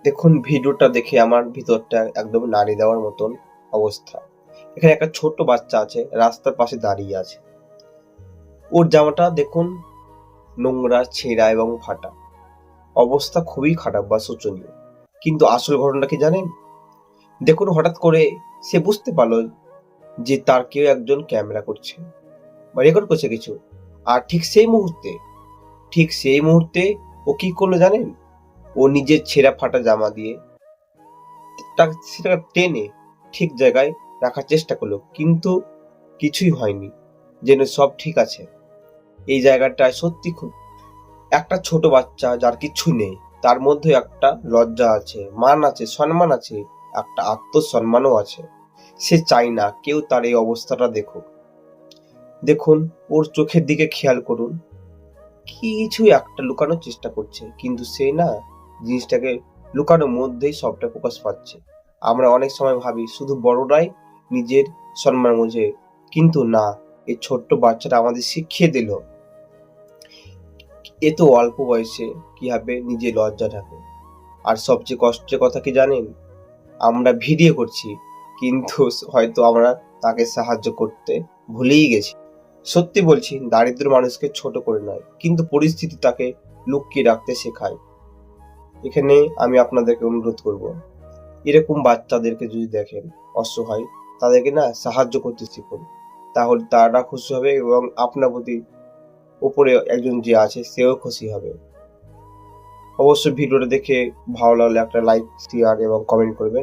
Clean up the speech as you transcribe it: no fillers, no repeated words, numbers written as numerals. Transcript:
দেখুন, ভিডিওটা দেখে আমার ভিতরটা একদম নাড়িয়ে দেওয়ার মতন অবস্থা। এখানে একটা ছোট্ট বাচ্চা আছে, রাস্তার পাশে দাঁড়িয়ে আছে। ওর জামাটা দেখুন নোংরা, ছেঁড়া এবং ফাটা। অবস্থা খুবই খারাপ বা শোচনীয়। কিন্তু আসল ঘটনাটা কি জানেন? দেখুন, হঠাৎ করে সে বুঝতে পারলো যে তার কেউ একজন ক্যামেরা করছে বা রেকর্ড করছে কিছু। আর ঠিক সেই মুহূর্তে ও কি করলো জানেন? ও নিজের ছেঁড়া ফাটা জামা দিয়ে সেটা টেনে ঠিক জায়গায় রাখার চেষ্টা করলো, কিন্তু কিছুই হয়নি, যেন সব ঠিক আছে। এই জায়গাটায় সত্যি খুব একটা ছোট বাচ্চা যার কিচ্ছু নেই, তার মধ্যে একটা লজ্জা আছে, মান আছে, সম্মান আছে, একটা আত্মসম্মানও আছে। সে চায় না কেউ তার এই অবস্থাটা দেখুক। দেখুন, ওর চোখের দিকে খেয়াল করুন, কিছু একটা লুকানোর চেষ্টা করছে, কিন্তু সে না জিনিসটাকে লুকানোর মধ্যেই সবটা প্রকাশ পাচ্ছে। আমরা অনেক সময় ভাবি শুধু বড়রাই নিজের সম্মান বোঝে, কিন্তু না, এই ছোট্ট বাচ্চাটা আমাদের শিখিয়ে দিল এত অল্প বয়সে কিভাবে নিজের লজ্জা ঢাকে। আর সবচেয়ে কষ্টের কথা কি জানেন? আমরা ভিডিও করছি, কিন্তু হয়তো আমরা তাকে সাহায্য করতে ভুলেই গেছি। সত্যি বলছি, দারিদ্র মানুষকে ছোট করে নয়, কিন্তু পরিস্থিতি তাকে লুকিয়ে রাখতে শেখায়। এখানে আমি আপনাদেরকে অনুরোধ করব, এরকম বাচ্চাদেরকে যদি দেখেন অসহায়, তাদেরকে না সাহায্য করতে শিখুন। তাহলে তারা খুশি হবে এবং আপনার প্রতি উপরে একজন যে আছে সেও খুশি হবে। অবশ্যই ভিডিওটা দেখে ভালো লাগলে একটা লাইক, শেয়ার এবং কমেন্ট করবেন।